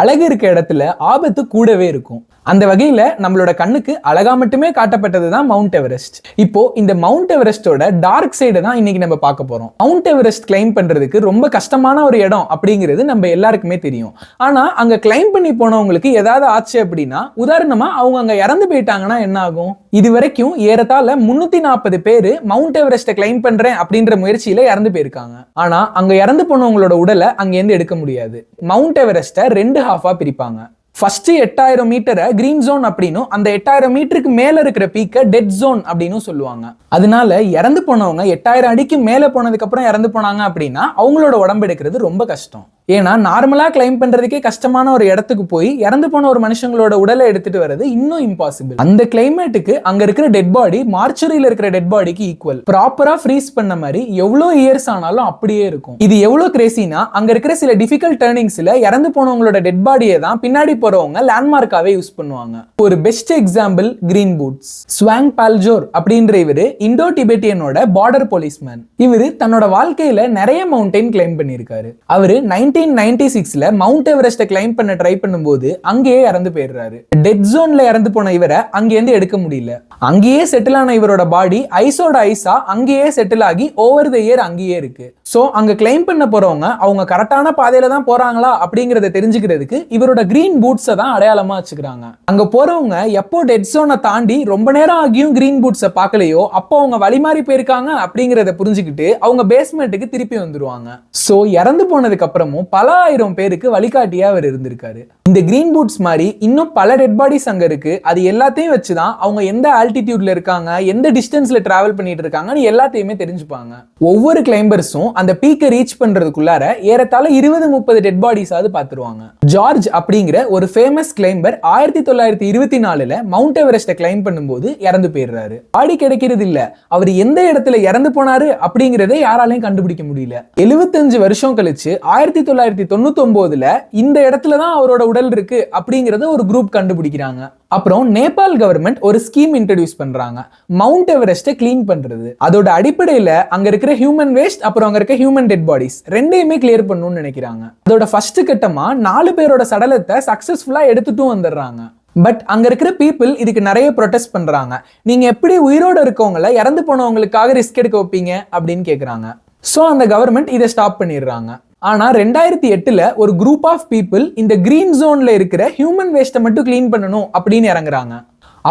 அழகு இருக்க இடத்துல ஆபத்து கூடவே இருக்கும். அந்த வகையில நம்மளோட கண்ணுக்கு அழகா மட்டுமே காட்டப்பட்டது தான் மவுண்ட் எவரெஸ்ட். இப்போ இந்த மவுண்ட் எவரெஸ்டோட டார்க் சைடு தான் இன்னைக்கு நம்ம பார்க்க போறோம். மவுண்ட் எவரெஸ்ட் கிளைம் பண்றதுக்கு ரொம்ப கஷ்டமான ஒரு இடம் அப்படிங்கிறது நம்ம எல்லாருக்குமே தெரியும். ஆனா அங்க கிளைம் பண்ணி போனவங்களுக்கு ஏதாவது ஆச்சு அப்படின்னா, உதாரணமா அவங்க அங்க இறந்து போயிட்டாங்கன்னா என்ன ஆகும்? இது வரைக்கும் ஏறத்தாழ 340 பேரு மவுண்ட் எவரெஸ்ட கிளைம் பண்றேன் அப்படின்ற முயற்சியில இறந்து போயிருக்காங்க. ஆனா அங்க இறந்து போனவங்களோட உடலை அங்கேருந்து எடுக்க முடியாது. மவுண்ட் எவரெஸ்ட 2 ஹாஃபா பிரிப்பாங்க. ஃபர்ஸ்ட் 8000 மீட்டரை கிரீன் ஜோன் அப்படின்னும், அந்த 8000 மீட்டருக்கு மேல இருக்கிற பீக்கை டெட் ஜோன் அப்படின்னு சொல்லுவாங்க. அதனால இறந்து போனவங்க 8000 அடிக்கு மேல போனதுக்கு அப்புறம் இறந்து போனாங்க அப்படின்னா அவங்களோட உடம்பு எடுக்கிறது ரொம்ப கஷ்டம். ஏன்னா நார்மலா கிளைம் பண்றதுக்கே கஷ்டமான ஒரு இடத்துக்கு போய் இறந்து போன ஒரு மனுஷங்களோட உடலை எடுத்துட்டு வர்றது இன்னும் இம்பாசிபிள். அந்த கிளைமேட்டுக்கு அங்க இருக்கிற டெட் பாடி மார்ச்சரியில இருக்கிற டெட் பாடிக்கு ஈக்குவல். ப்ராப்பரா ஃப்ரீஸ் பண்ண மாதிரி எவ்வளவு இயர்ஸ் ஆனாலும் அப்படியே இருக்கும். இது எவ்வளவு கிரேசினா, அங்க இருக்கிற சில டிஃபிகல்ட் டர்னிங்ஸ்ல இறந்து போனவங்களோட டெட் பாடியை தான் பின்னாடி போறவங்க லேண்ட்மார்க்காவே யூஸ் பண்ணுவாங்க. ஒரு பெஸ்ட் எக்ஸாம்பிள் கிரீன் பூட்ஸ். ஸ்வாங் பால்ஜோர் அப்படின்ற இவரு இண்டோ டிபெட்டியனோட பார்டர் போலீஸ்மேன். இவரு தன்னோட வாழ்க்கையில நிறைய மவுண்டைன் கிளைம் பண்ணிருக்காரு. அவரு 1996ல மவுண்ட் எவரெஸ்ட கிளைம் பண்ண ட்ரை பண்ணும்போது அங்கேயே இறந்து போயிடுறாரு. டெட் ஜோன்ல இறந்து போன இவரை அங்கேருந்து எடுக்க முடியல. அங்கேயே செட்டில் ஆன இவரோட பாடி ஐஸோட ஐஸா அங்கேயே செட்டில் ஆகி ஓவர் த இயர் அங்கேயே இருக்கு. சோ அங்க கிளைம் பண்ண போறவங்க அவங்க கரெக்டான பாதையில தான் போறாங்களா அப்படிங்கறத தெரிஞ்சுக்கிறதுக்கு இவரோட கிரீன் பூட்ஸை தான் அடையாளமா வச்சுக்கிறாங்க. அங்க போறவங்க எப்போ டெட் ஜோனை தாண்டி ரொம்ப நேரம் ஆகியும் கிரீன் பூட்ஸை பார்க்கலையோ அப்போ அவங்க வழி மாறி போயிருக்காங்க அப்படிங்கறத புரிஞ்சுக்கிட்டு அவங்க பேஸ்மெண்ட்டுக்கு திருப்பி வந்துருவாங்க. சோ இறந்து போனதுக்கு அப்புறமும் பல ஆயிரம் பேருக்கு வழிகாட்டியா அவர் இருந்திருக்காரு. இந்த கிரீன் பூட்ஸ் மாதிரி இன்னும் பல டெட் பாடிஸ் அங்க இருக்கு. அது எல்லாத்தையும் வச்சுதான் அவங்க எந்த ஆல்டிடியூட்ல இருக்காங்க, எந்த டிஸ்டன்ஸ்ல டிராவல் பண்ணிட்டு இருக்காங்கன்னு எல்லாத்தையுமே தெரிஞ்சுப்பாங்க. ஒவ்வொரு கிளைம்பர்ஸும் அந்த பீக்கை ரீச் பண்றதுக்குள்ளார ஏறத்தாழ 20-30 டெட் பாடிஸாவது பார்த்துருவாங்க. ஜார்ஜ் அப்படிங்கிற ஒரு ஃபேமஸ் கிளைம்பர் 1924ல மவுண்ட் எவரெஸ்ட கிளைம் பண்ணும்போது இறந்து போயிடுறாரு. பாடி கிடைக்கிறது இல்ல, அவர் எந்த இடத்துல இறந்து போனாரு அப்படிங்கறதை யாராலையும் கண்டுபிடிக்க முடியல. 75 வருஷம் கழிச்சு 1999ல இந்த இடத்துல தான் அவரோட உடல் இருக்கு அப்படிங்கறத ஒரு குரூப் கண்டுபிடிக்கிறாங்க. அப்புறம் நேபாள் கவர்மெண்ட் ஒரு ஸ்கீம் இன்ட்ரோடியூஸ் பண்றாங்க, மவுண்ட் எவரெஸ்ட கிளீன் பண்றது. அதோட அடிப்படையில அங்க இருக்கிற ஹியூமன் வேஸ்ட் அப்புறம் அங்க இருக்க ஹியூமன் டெட் பாடிஸ் ரெண்டையுமே கிளியர் பண்ணணும்னு நினைக்கிறாங்க. அதோட ஃபர்ஸ்ட் கட்டமா 4 பேரோட சடலத்தை சக்சஸ்ஃபுல்லா எடுத்துட்டும் வந்துடுறாங்க. பட் அங்க இருக்கிற பீப்புள் இதுக்கு நிறைய ப்ரொடெஸ்ட் பண்றாங்க. நீங்க எப்படி உயிரோட இருக்கவங்கள இறந்து போனவங்களுக்காக ரிஸ்க் எடுக்க வைப்பீங்க அப்படின்னு கேக்குறாங்க. சோ அந்த கவர்மெண்ட் இதை ஸ்டாப் பண்ணிடுறாங்க. ஆனா 2008ல ஒரு குரூப் ஆஃப் பீப்புள் இந்த கிரீன் ஜோன்ல இருக்கிற ஹியூமன் வேஸ்ட்டை மட்டும் கிளீன் பண்ணணும் அப்படின்னு இறங்குறாங்க.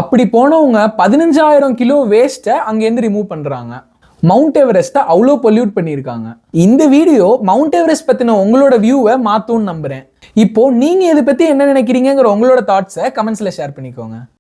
அப்படி போனவங்க 15,000 கிலோ வேஸ்ட்டை அங்கேருந்து ரிமூவ் பண்றாங்க. மவுண்ட் எவரெஸ்ட்டை அவ்வளோ பொல்யூட் பண்ணியிருக்காங்க. இந்த வீடியோ மவுண்ட் எவரெஸ்ட் பத்தின உங்களோட வியூவை மாத்தும்னு நம்புறேன். இப்போ நீங்க இதை பத்தி என்ன நினைக்கிறீங்கிற உங்களோட தாட்ஸை கமெண்ட்ஸ்ல ஷேர் பண்ணிக்கோங்க.